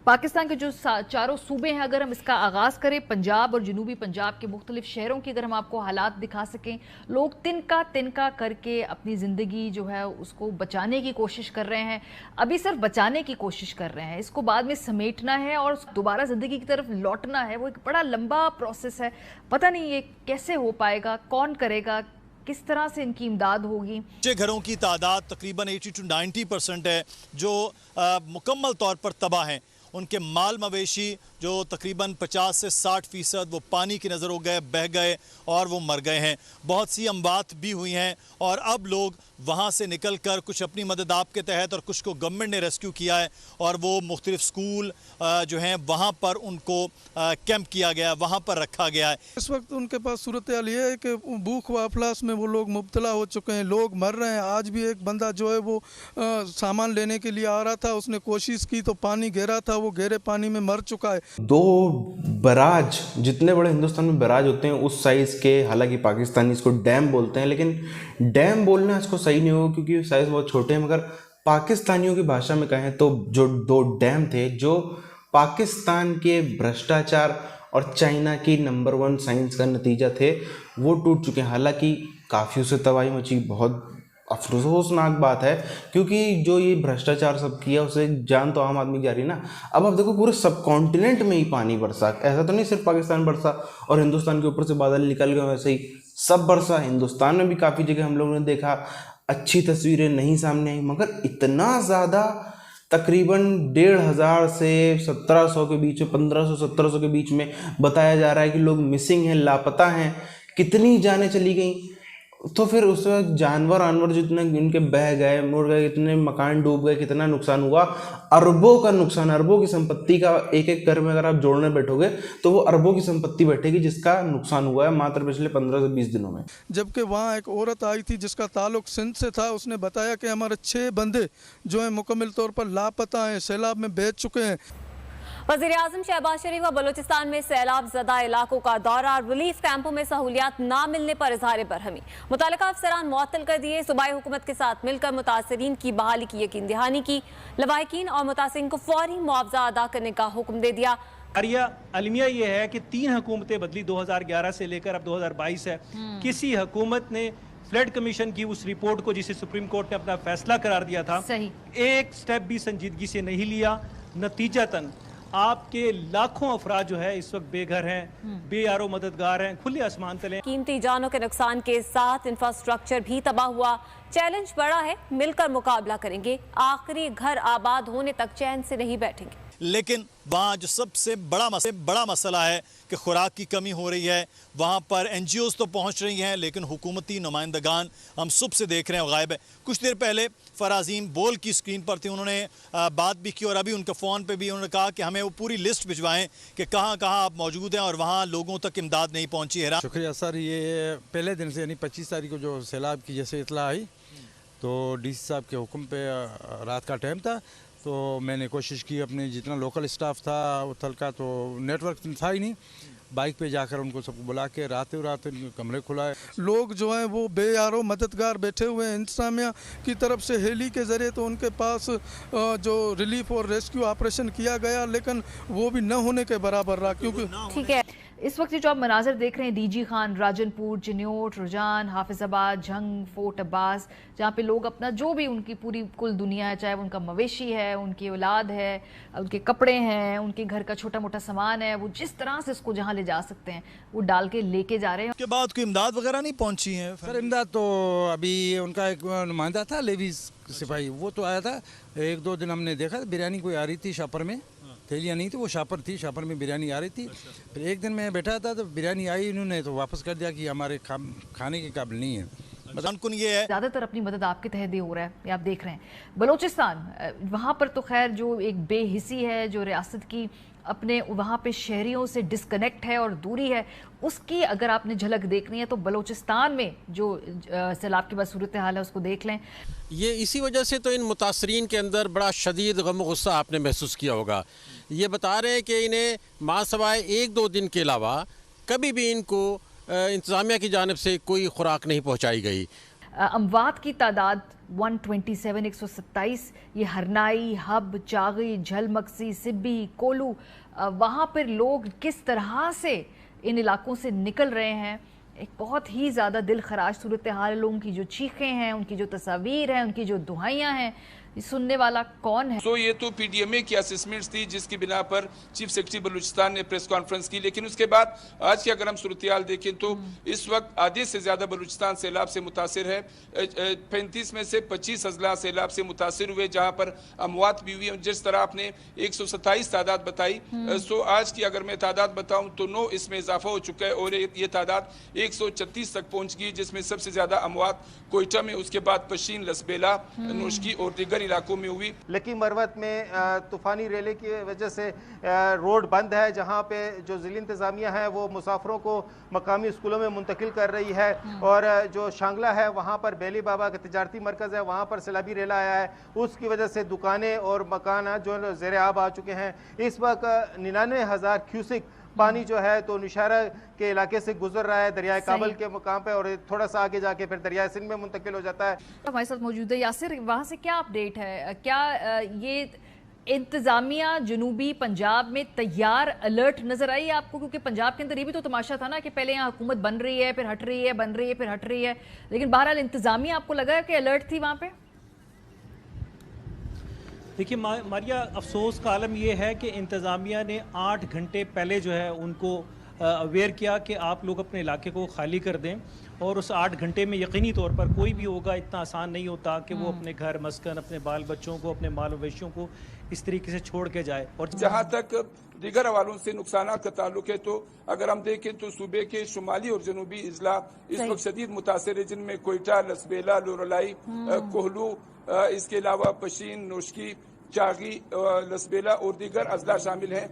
पाकिस्तान के जो चारों सूबे हैं, अगर हम इसका आगाज़ करें, पंजाब और जनूबी पंजाब के मुख्तलिफ शहरों की अगर हम आपको हालात दिखा सकें, लोग तिनका तिनका करके अपनी ज़िंदगी जो है उसको बचाने की कोशिश कर रहे हैं। अभी सिर्फ बचाने की कोशिश कर रहे हैं, इसको बाद में समेटना है और दोबारा ज़िंदगी की तरफ लौटना है। वो एक बड़ा लंबा प्रोसेस है, पता नहीं ये कैसे हो पाएगा, कौन करेगा, किस तरह से इनकी इमदाद होगी। कच्चे घरों की तादाद तकरीबन 80 to 90% है जो मुकम्मल तौर पर तबाह हैं। उनके माल मवेशी जो तकरीबन 50 से 60% वो पानी की नज़र हो गए, बह गए और वो मर गए हैं। बहुत सी अमवात भी हुई हैं और अब लोग वहाँ से निकल कर कुछ अपनी मदद आप के तहत और कुछ को गवर्नमेंट ने रेस्क्यू किया है और वो मुख्तलिफ स्कूल जो हैं वहाँ पर उनको कैंप किया गया, वहाँ पर रखा गया है। इस वक्त उनके पास सूरत हाल ये है कि भूख व अफलास में वो लोग मुब्तला हो चुके हैं, लोग मर रहे हैं। आज भी एक बंदा जो है वो सामान लेने के लिए आ रहा था, उसने कोशिश की तो पानी गहरा था, वो गहरे पानी में मर चुका है। 2 बराज, जितने बड़े हिंदुस्तान में बराज होते हैं उस साइज़ के, हालांकि पाकिस्तानी इसको डैम बोलते हैं, लेकिन डैम बोलना इसको सही नहीं होगा क्योंकि साइज़ बहुत छोटे हैं। मगर पाकिस्तानियों की भाषा में कहें तो जो 2 डैम थे जो पाकिस्तान के भ्रष्टाचार और चाइना की नंबर 1 साइंस का नतीजा थे, वो टूट चुके हैं। हालांकि काफ़ी उससे तबाही मची, बहुत अफसोसनाक बात है क्योंकि जो ये भ्रष्टाचार सब किया उसे जान तो आम आदमी की जा रही है ना। अब आप देखो पूरे सब कॉन्टिनेंट में ही पानी बरसा, ऐसा तो नहीं सिर्फ पाकिस्तान बरसा और हिंदुस्तान के ऊपर से बादल निकल गए, वैसे ही सब बरसा। हिंदुस्तान में भी काफ़ी जगह हम लोगों ने देखा, अच्छी तस्वीरें नहीं सामने आई, मगर इतना ज़्यादा तकरीबन 1500 से 1700 के बीच में, 1500-1700 के बीच में बताया जा रहा है कि लोग मिसिंग हैं, लापता हैं। कितनी जानें चली गई, तो फिर उस वक्त जानवर जितने इनके बह गए, मुड़ गए, इतने मकान डूब गए, कितना नुकसान हुआ, अरबों का नुकसान, अरबों की संपत्ति का एक एक घर में अगर आप जोड़ने बैठोगे तो वो अरबों की संपत्ति बैठेगी जिसका नुकसान हुआ है मात्र पिछले 15 से 20 दिनों में। जबकि वहाँ एक औरत आई थी जिसका ताल्लुक सिंध से था, उसने बताया कि हमारे 6 बंदे जो है मुकम्मल तौर पर लापता हैं, सैलाब में बह चुके हैं। वज़ीर-ए-आज़म शहबाज शरीफ का बलोचिस्तान में सैलाब ज़दा इलाकों का दौरा, रिलीफ कैंपों में सहूलियात ना मिलने पर इज़हार बरहमी। मुतल्लिका अफसरान मुअत्तल कर दिए, सूबाई हुकूमत के साथ मिलकर मुतासरीन की बहाली की यकीन दहानी की, लवाहिकीन और मुतासरीन को फौरी मुआवजा अदा करने का हुक्म दे दिया। अलमिया ये है कि 3 हुकूमतें बदली 2011 से लेकर अब 2022 है। किसी हुकूमत ने फ्लड कमीशन की उस रिपोर्ट को, जिसे सुप्रीम कोर्ट ने अपना फैसला करार दिया था, एक स्टेप भी संजीदगी से नहीं लिया। नतीजतन आपके लाखों अफराद जो है इस वक्त बेघर हैं, बेयारो मददगार हैं, खुले आसमान तले। कीमती जानों के नुकसान के साथ इंफ्रास्ट्रक्चर भी तबाह हुआ। चैलेंज बड़ा है, मिलकर मुकाबला करेंगे, आखिरी घर आबाद होने तक चैन से नहीं बैठेंगे। लेकिन वहाँ जो सबसे बड़ा मसला है कि खुराक की कमी हो रही है। वहाँ पर NGOs तो पहुँच रही हैं लेकिन हुकूमती नुमाइंदगान हम सुबह से देख रहे हैं गायब है। कुछ देर पहले फराजीम बोल की स्क्रीन पर थी, उन्होंने बात भी की और अभी उनके फ़ोन पे भी उन्होंने कहा कि हमें वो पूरी लिस्ट भिजवाएं कि कहाँ कहाँ आप मौजूद हैं और वहाँ लोगों तक इमदाद नहीं पहुँची है। शुक्रिया सर, ये पहले दिन से यानी 25 तारीख को जो सैलाब की जैसे इतला आई तो DC साहब के हुक्म पे रात का टाइम था, तो मैंने कोशिश की, अपने जितना लोकल स्टाफ था उथल का, तो नेटवर्क था ही नहीं, बाइक पे जाकर उनको सबको बुला के रात कमरे खुलाए। लोग जो हैं वो बेयारो मददगार बैठे हुए हैं इंतजामिया की तरफ से हेली के ज़रिए, तो उनके पास जो रिलीफ और रेस्क्यू ऑपरेशन किया गया लेकिन वो भी न होने के बराबर रहा। क्योंकि ठीक है, इस वक्त जो आप मनाजर देख रहे हैं DG खान, राजनपुर, चिन्योट, रुजान, हाफिजाबाद, झंग, फोर्ट अब्बास, जहाँ पे लोग अपना जो भी उनकी पूरी कुल दुनिया है, चाहे उनका मवेशी है, उनकी औलाद है, उनके कपड़े हैं, उनके घर का छोटा मोटा सामान है, वो जिस तरह से इसको जहाँ ले जा सकते हैं वो डाल के लेके जा रहे हैं। उसके बाद कोई इमदाद वगैरह नहीं पहुँची है सर? इमदाद तो अभी उनका एक नुमाइंदा था लेवीज सिपाही, वो तो आया था, 1-2 दिन हमने देखा, बिरयानी कोई आ रही थी शापर में, थैलियाँ नहीं थी, वो शापर थी, शापर में बिरयानी आ रही थी। फिर एक दिन मैं बैठा था तो बिरयानी आई, इन्होंने तो वापस कर दिया कि हमारे खाने के काबिल नहीं है। ये है ज़्यादातर अपनी मदद आपके तहत ही हो रहा है, ये आप देख रहे हैं। बलोचिस्तान, वहाँ पर तो खैर जो एक बेहिसी है, जो रियासत की अपने वहाँ पे शहरियों से डिस्कनेक्ट है और दूरी है, उसकी अगर आपने झलक देखनी है तो बलोचिस्तान में जो सैलाब के बाद सूरत हाल है उसको देख लें। ये इसी वजह से तो इन मुतासरीन के अंदर बड़ा शदीद गम गुस्सा आपने महसूस किया होगा। ये बता रहे हैं कि इन्हें माँ सवाए 1-2 दिन के अलावा कभी भी इनको इंतज़ामिया की जानिब से कोई खुराक नहीं पहुँचाई गई। अमवात की तादाद 127, 127। ये हरनाई, हब, चागी, झलमक्सी, सिब्बी, कोलू, वहाँ पर लोग किस तरह से इन इलाकों से निकल रहे हैं, एक बहुत ही ज़्यादा दिल खराश सूरत हाल है। लोगों की जो चीखें हैं, उनकी जो तस्वीर हैं, उनकी जो दुहाइयाँ हैं, सुनने वाला कौन है? ये तो पीडीएमए की असेसमेंट्स थी जिसकी बिना पर चीफ सेक्रेटरी बलूचिस्तान ने प्रेस कॉन्फ्रेंस की, लेकिन उसके बाद आज की अगर हम सूरत-ए-हाल देखें तो इस वक्त आधे से ज्यादा बलूचिस्तान सैलाब से मुतासिर है। 35 में से 25 अजला सैलाब से मुतासिर हुए, जहां पर अमवात भी हुई। जिस तरह आपने 127 तादाद बताई, सो आज की अगर मैं तादाद बताऊं तो 9 इसमें इजाफा हो चुका है और ये तादाद 136 तक पहुंच गई, जिसमें सबसे ज्यादा अमवात कोयटा में, उसके बाद पशीन, लसबेला, नोशकी और दीगर इलाकों में हुई। लेकिन मरवत में तूफानी रेले की वजह से रोड बंद है, जहां पे जो ज़िला इंतज़ामिया है वो मुसाफिरों को मकामी स्कूलों में मुंतकिल कर रही है। और जो शांगला है वहां पर बेली बाबा का तिजारती मरकज़ है, वहां पर सैलाबी रेला आया है, उसकी वजह से दुकानें और मकान जो ज़ेर आब आ चुके हैं। इस वक्त 99,000 क्यूसिक पानी जो है तो निशारा के इलाके से गुजर रहा है दरियाए काबल के मुकाम पे, और थोड़ा सा आगे जाके फिर दरियाए सिंध में मुंतकिल हो जाता है। हमारे साथ मौजूद है यासिर, वहाँ से क्या अपडेट है? क्या ये इंतज़ामिया जनूबी पंजाब में तैयार अलर्ट नजर आई आपको? क्योंकि पंजाब के अंदर ये भी तो तमाशा था ना कि पहले यहाँ हुकूमत बन रही है, फिर हट रही है, बन रही है, फिर हट रही है, लेकिन बहरहाल इंतज़ामिया आपको लगा कि अलर्ट थी वहाँ पे? देखिए मारिया, अफसोस का आलम यह है कि इंतज़ामिया ने 8 घंटे पहले जो है उनको अवेयर किया कि आप लोग अपने इलाके को खाली कर दें, और उस 8 घंटे में यकीनी तौर पर कोई भी होगा, इतना आसान नहीं होता कि वो अपने घर, मस्कन, अपने बाल बच्चों को, अपने माल मवेशियों को इस तरीके से छोड़ के जाए। और जहाँ तक दीगर हवालों से नुकसान का ताल्लुक है तो अगर हम देखें तो सूबे के शुमाली और जनूबी इजला इस वक्त शदीद मुतासर है, जिनमें कोयटा, लसबेला, लोरलाई, कोहलू, इसके अलावा पशीन, नोशकी, चागी, लसबेला और दीगर अजला शामिल हैं।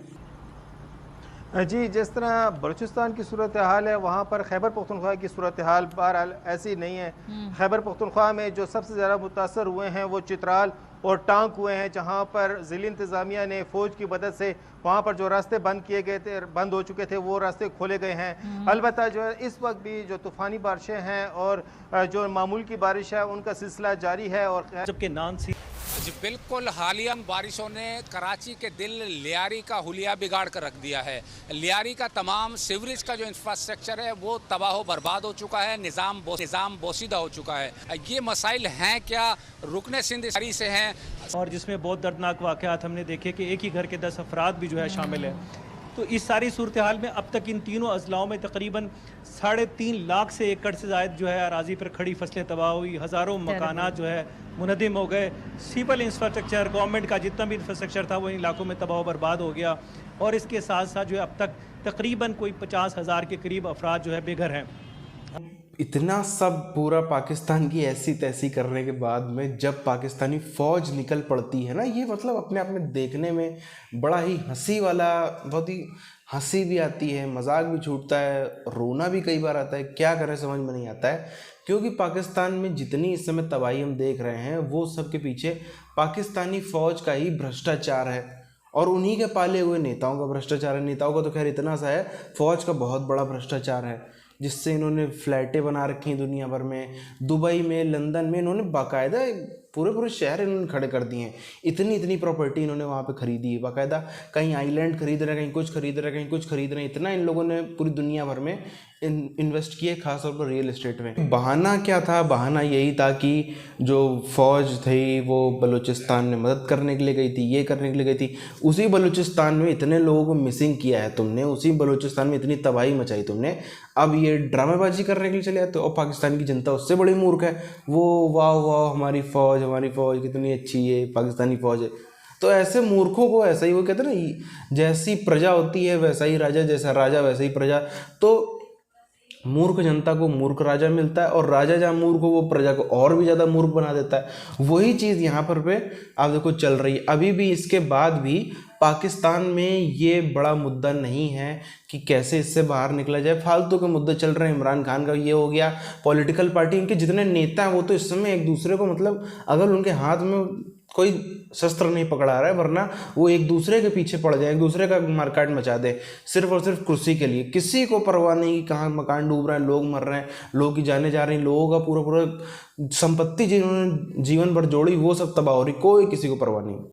जी, जिस तरह बलूचिस्तान की सूरत हाल है, वहाँ पर खैबर पख्तूनख्वा की सूरत हाल बहरहाल ऐसी नहीं है। खैबर पख्तूनख्वा में जो सबसे ज़्यादा मुतासर हुए हैं वो चित्राल और टांक हुए हैं, जहाँ पर ज़िला इंतज़ामिया ने फ़ौज की मदद से वहाँ पर जो रास्ते बंद किए गए थे, बंद हो चुके थे, वो रास्ते खोले गए हैं। अलबत्ता जो है इस वक्त भी जो तूफ़ानी बारिशें हैं और जो मामूल की बारिश है उनका सिलसिला जारी है। और जबकि नानसी जी बिल्कुल, हालिया बारिशों ने कराची के दिल लियारी का हुलिया बिगाड़ कर रख दिया है। लियारी का तमाम सीवरेज का जो इंफ्रास्ट्रक्चर है वो तबाह बर्बाद हो चुका है, निज़ाम बोसीदा हो चुका है। ये मसाइल हैं क्या, रुकने सिंध से हैं, और जिसमें बहुत दर्दनाक वाक़यात हमने देखे कि एक ही घर के 10 अफराद भी जो है शामिल है। तो इस सारी सूरत हाल में अब तक इन तीनों अजलाओं में तकरीबन 3.5 लाख से एकड़ से ज़ायद जो है अराजी पर खड़ी फसलें तबाह हुई, हज़ारों मकानात जो है मुनहदिम हो गए, सिविल इंफ्रास्ट्रक्चर, गवर्नमेंट का जितना भी इंफ्रास्ट्रक्चर था वो इन इलाकों में तबाह बर्बाद हो गया। और इसके साथ साथ जो है अब तक तकरीबन कोई 50,000 के करीब अफराद जो है बेघर हैं। इतना सब पूरा पाकिस्तान की ऐसी तैसी करने के बाद में जब पाकिस्तानी फ़ौज निकल पड़ती है ना, ये मतलब अपने आप में देखने में बड़ा ही हंसी वाला, बहुत ही हंसी भी आती है, मजाक भी छूटता है, रोना भी कई बार आता है। क्या करें समझ में नहीं आता है, क्योंकि पाकिस्तान में जितनी इस समय तबाही हम देख रहे हैं वो सब के पीछे पाकिस्तानी फ़ौज का ही भ्रष्टाचार है और उन्हीं के पाले हुए नेताओं का भ्रष्टाचार है। नेताओं का तो खैर इतना सा है, फ़ौज का बहुत बड़ा भ्रष्टाचार है, जिससे इन्होंने फ्लैटें बना रखी हैं दुनिया भर में। दुबई में, लंदन में इन्होंने बाकायदा पूरे शहर इन्होंने खड़े कर दिए हैं। इतनी प्रॉपर्टी इन्होंने वहाँ पे खरीदी है बाकायदा। कहीं आइलैंड खरीद रहे हैं, कहीं कुछ खरीद रहे हैं, कहीं कुछ खरीद रहे हैं। इतना इन लोगों ने पूरी दुनिया भर में इन्वेस्ट किए, खासतौर पर रियल एस्टेट में। बहाना क्या था? बहाना यही था कि जो फ़ौज थी वो बलूचिस्तान में मदद करने के लिए गई थी, ये करने के लिए गई थी। उसी बलूचिस्तान में इतने लोगों को मिसिंग किया है तुमने, उसी बलूचिस्तान में इतनी तबाही मचाई तुमने, अब ये ड्रामेबाजी करने के लिए चले आते हो। और पाकिस्तान की जनता उससे बड़ी मूर्ख है, वो वाह हमारी फ़ौज कितनी अच्छी है, पाकिस्तानी फ़ौज है। तो ऐसे मूर्खों को ऐसा ही, वो कहते हैं ना, जैसी प्रजा होती है वैसा ही राजा, जैसा राजा वैसा ही प्रजा। तो मूर्ख जनता को मूर्ख राजा मिलता है, और राजा जहाँ मूर्ख हो वो प्रजा को और भी ज़्यादा मूर्ख बना देता है। वही चीज़ यहाँ पर पे आप देखो चल रही है अभी भी। इसके बाद भी पाकिस्तान में ये बड़ा मुद्दा नहीं है कि कैसे इससे बाहर निकला जाए। फालतू के मुद्दे चल रहे हैं। इमरान खान का ये हो गया, पॉलिटिकल पार्टी, इनके जितने नेता हैं वो तो इस समय एक दूसरे को, मतलब अगर उनके हाथ में कोई शस्त्र नहीं पकड़ा रहा है, वरना वो एक दूसरे के पीछे पड़ जाए, एक दूसरे का मारकाट मचा दे सिर्फ और सिर्फ कुर्सी के लिए। किसी को परवाह नहीं कि कहाँ मकान डूब रहा है, लोग मर रहे हैं, लोगों की जाने जा रही, लोगों का पूरा पूरा संपत्ति जिन्होंने जीवन भर जोड़ी वो सब तबाह हो रही, कोई किसी को परवाह नहीं।